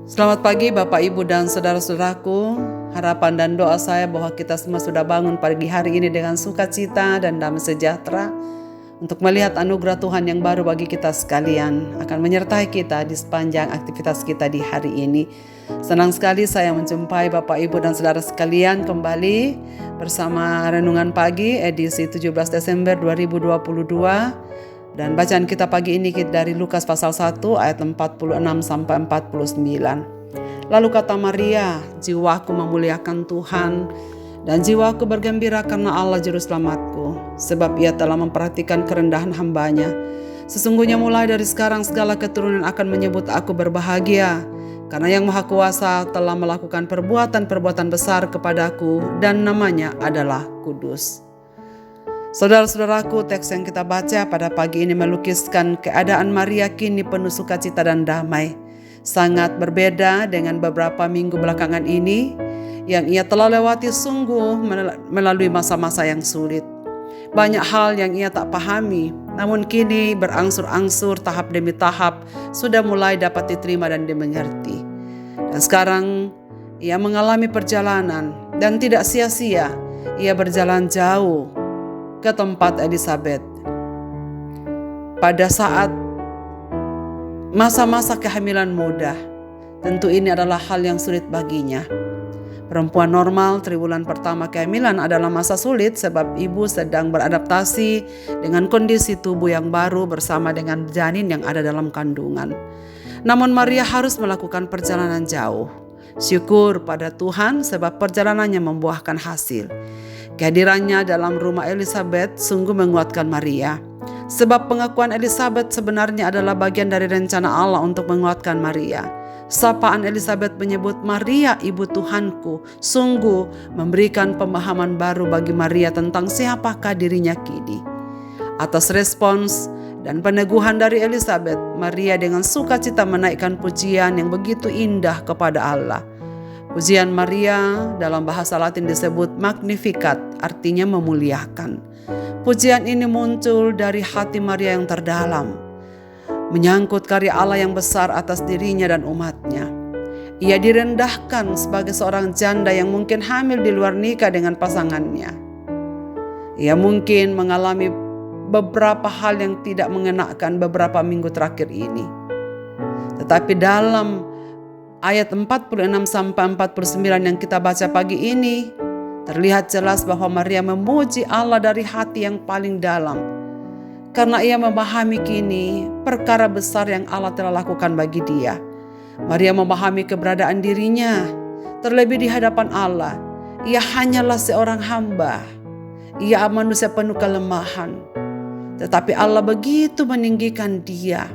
Selamat pagi Bapak, Ibu, dan saudara-saudaraku. Harapan dan doa saya bahwa kita semua sudah bangun pagi hari ini dengan sukacita dan damai sejahtera untuk melihat anugerah Tuhan yang baru bagi kita sekalian akan menyertai kita di sepanjang aktivitas kita di hari ini. Senang sekali saya menjumpai Bapak, Ibu, dan saudara sekalian kembali bersama Renungan Pagi edisi 17 Desember 2022. Dan bacaan kita pagi ini dari Lukas pasal 1 ayat 46 sampai 49. Lalu kata Maria, jiwaku memuliakan Tuhan dan jiwaku bergembira karena Allah juru selamatku, sebab ia telah memperhatikan kerendahan hambanya. Sesungguhnya mulai dari sekarang segala keturunan akan menyebut aku berbahagia, karena Yang Maha Kuasa telah melakukan perbuatan-perbuatan besar kepadaku dan namanya adalah kudus. Saudara-saudaraku, teks yang kita baca pada pagi ini melukiskan keadaan Maria kini penuh sukacita dan damai. Sangat berbeda dengan beberapa minggu belakangan ini yang ia telah lewati sungguh melalui masa-masa yang sulit. Banyak hal yang ia tak pahami, namun kini berangsur-angsur tahap demi tahap sudah mulai dapat diterima dan dimengerti. Dan sekarang ia mengalami perjalanan dan tidak sia-sia ia berjalan jauh ke tempat Elizabeth pada saat masa-masa kehamilan muda. Tentu ini adalah hal yang sulit baginya. Perempuan normal triwulan pertama kehamilan adalah masa sulit sebab ibu sedang beradaptasi dengan kondisi tubuh yang baru bersama dengan janin yang ada dalam kandungan. Namun Maria harus melakukan perjalanan jauh. Syukur pada Tuhan sebab perjalanannya membuahkan hasil. Kehadirannya dalam rumah Elizabeth sungguh menguatkan Maria. Sebab pengakuan Elizabeth sebenarnya adalah bagian dari rencana Allah untuk menguatkan Maria. Sapaan Elizabeth menyebut Maria ibu Tuhanku sungguh memberikan pemahaman baru bagi Maria tentang siapakah dirinya kini. Atas respons dan peneguhan dari Elizabeth, Maria dengan sukacita menaikkan pujian yang begitu indah kepada Allah. Pujian Maria dalam bahasa Latin disebut Magnificat, artinya memuliakan. Pujian ini muncul dari hati Maria yang terdalam, menyangkut karya Allah yang besar atas dirinya dan umatnya. Ia direndahkan sebagai seorang janda yang mungkin hamil di luar nikah dengan pasangannya. Ia mungkin mengalami beberapa hal yang tidak mengenakan beberapa minggu terakhir ini. Tetapi dalam ayat 46 sampai 49 yang kita baca pagi ini, terlihat jelas bahwa Maria memuji Allah dari hati yang paling dalam. Karena ia memahami kini perkara besar yang Allah telah lakukan bagi dia. Maria memahami keberadaan dirinya, terlebih di hadapan Allah. Ia hanyalah seorang hamba. Ia manusia penuh kelemahan. Tetapi Allah begitu meninggikan dia.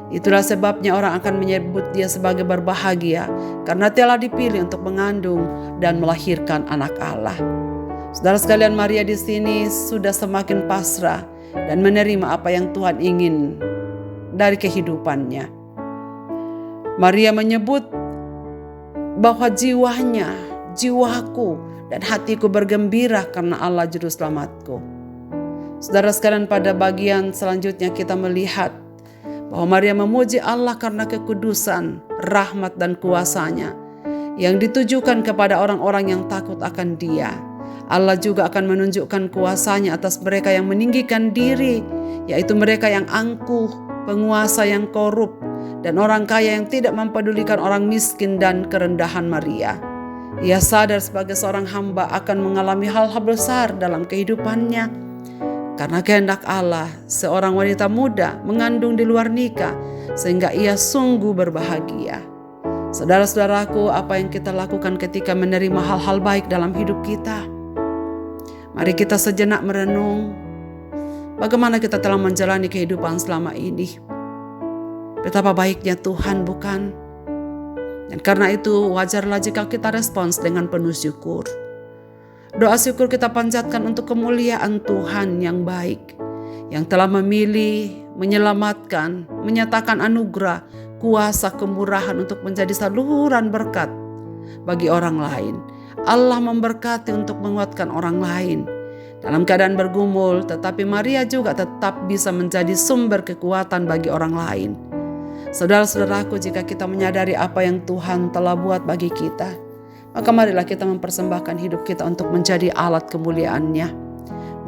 Itulah sebabnya orang akan menyebut dia sebagai berbahagia karena telah dipilih untuk mengandung dan melahirkan anak Allah. Saudara sekalian, Maria di sini sudah semakin pasrah dan menerima apa yang Tuhan ingin dari kehidupannya. Maria menyebut bahwa jiwanya, jiwaku dan hatiku bergembira karena Allah juru selamatku. Saudara sekalian, pada bagian selanjutnya kita melihat bahwa Maria memuji Allah karena kekudusan, rahmat dan kuasa-Nya yang ditujukan kepada orang-orang yang takut akan Dia. Allah juga akan menunjukkan kuasa-Nya atas mereka yang meninggikan diri, yaitu mereka yang angkuh, penguasa yang korup, dan orang kaya yang tidak mempedulikan orang miskin dan kerendahan Maria. Ia sadar sebagai seorang hamba akan mengalami hal-hal besar dalam kehidupannya. Karena kehendak Allah, seorang wanita muda mengandung di luar nikah sehingga ia sungguh berbahagia. Saudara-saudaraku, apa yang kita lakukan ketika menerima hal-hal baik dalam hidup kita? Mari kita sejenak merenung bagaimana kita telah menjalani kehidupan selama ini. Betapa baiknya Tuhan, bukan? Dan karena itu wajarlah jika kita respons dengan penuh syukur. Doa syukur kita panjatkan untuk kemuliaan Tuhan yang baik, yang telah memilih, menyelamatkan, menyatakan anugerah, kuasa, kemurahan untuk menjadi saluran berkat bagi orang lain. Allah memberkati untuk menguatkan orang lain dalam keadaan bergumul, tetapi Maria juga tetap bisa menjadi sumber kekuatan bagi orang lain. Saudara-saudaraku, jika kita menyadari apa yang Tuhan telah buat bagi kita, maka marilah kita mempersembahkan hidup kita untuk menjadi alat kemuliaan-Nya.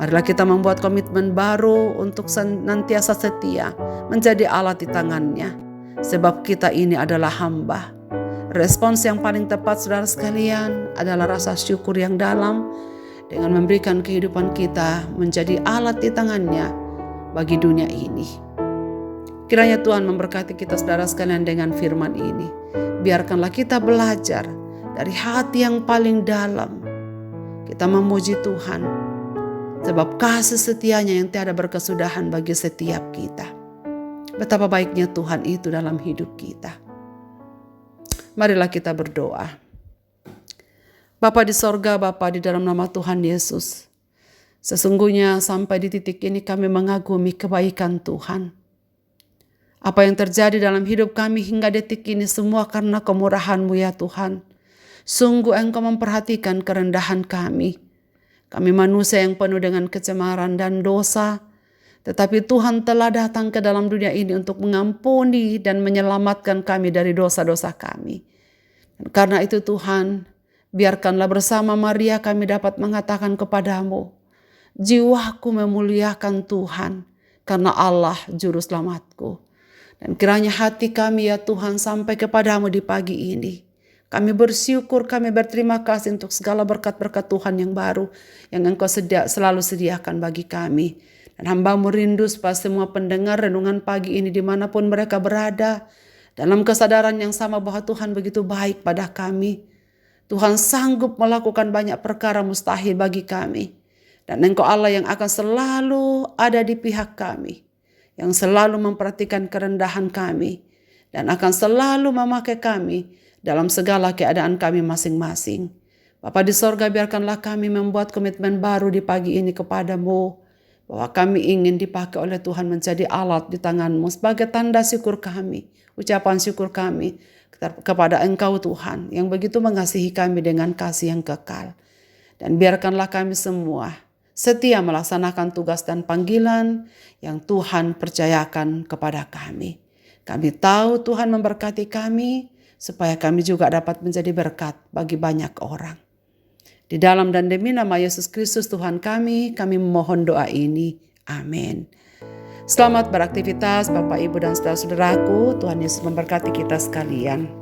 Marilah kita membuat komitmen baru untuk senantiasa setia menjadi alat di tangan-Nya. Sebab kita ini adalah hamba. Respons yang paling tepat, saudara sekalian, adalah rasa syukur yang dalam dengan memberikan kehidupan kita menjadi alat di tangan-Nya bagi dunia ini. Kiranya Tuhan memberkati kita, saudara sekalian, dengan firman ini. Biarkanlah kita belajar dari hati yang paling dalam. Kita memuji Tuhan, sebab kasih setianya yang tiada berkesudahan bagi setiap kita. Betapa baiknya Tuhan itu dalam hidup kita. Marilah kita berdoa. Bapa di sorga, Bapa di dalam nama Tuhan Yesus. Sesungguhnya sampai di titik ini kami mengagumi kebaikan Tuhan. Apa yang terjadi dalam hidup kami hingga detik ini semua karena kemurahan-Mu ya Tuhan. Sungguh Engkau memperhatikan kerendahan kami. Kami manusia yang penuh dengan kecemaran dan dosa. Tetapi Tuhan telah datang ke dalam dunia ini untuk mengampuni dan menyelamatkan kami dari dosa-dosa kami. Dan karena itu Tuhan, biarkanlah bersama Maria kami dapat mengatakan kepadamu, jiwaku memuliakan Tuhan karena Allah Juru Selamatku. Dan kiranya hati kami ya Tuhan sampai kepadamu di pagi ini. Kami bersyukur, kami berterima kasih untuk segala berkat-berkat Tuhan yang baru yang Engkau selalu sediakan bagi kami. Dan hamba-Mu rindu supaya semua pendengar renungan pagi ini dimanapun mereka berada, dalam kesadaran yang sama bahwa Tuhan begitu baik pada kami. Tuhan sanggup melakukan banyak perkara mustahil bagi kami. Dan Engkau Allah yang akan selalu ada di pihak kami, yang selalu memperhatikan kerendahan kami, dan akan selalu memakai kami dalam segala keadaan kami masing-masing. Bapa di sorga, biarkanlah kami membuat komitmen baru di pagi ini kepadamu, bahwa kami ingin dipakai oleh Tuhan menjadi alat di tangan-Mu sebagai tanda syukur kami, ucapan syukur kami kepada Engkau Tuhan, yang begitu mengasihi kami dengan kasih yang kekal. Dan biarkanlah kami semua setia melaksanakan tugas dan panggilan yang Tuhan percayakan kepada kami. Kami tahu Tuhan memberkati kami supaya kami juga dapat menjadi berkat bagi banyak orang. Di dalam dan demi nama Yesus Kristus Tuhan kami memohon doa ini. Amin. Selamat beraktivitas Bapak, Ibu, dan saudara-saudaraku. Tuhan Yesus memberkati kita sekalian.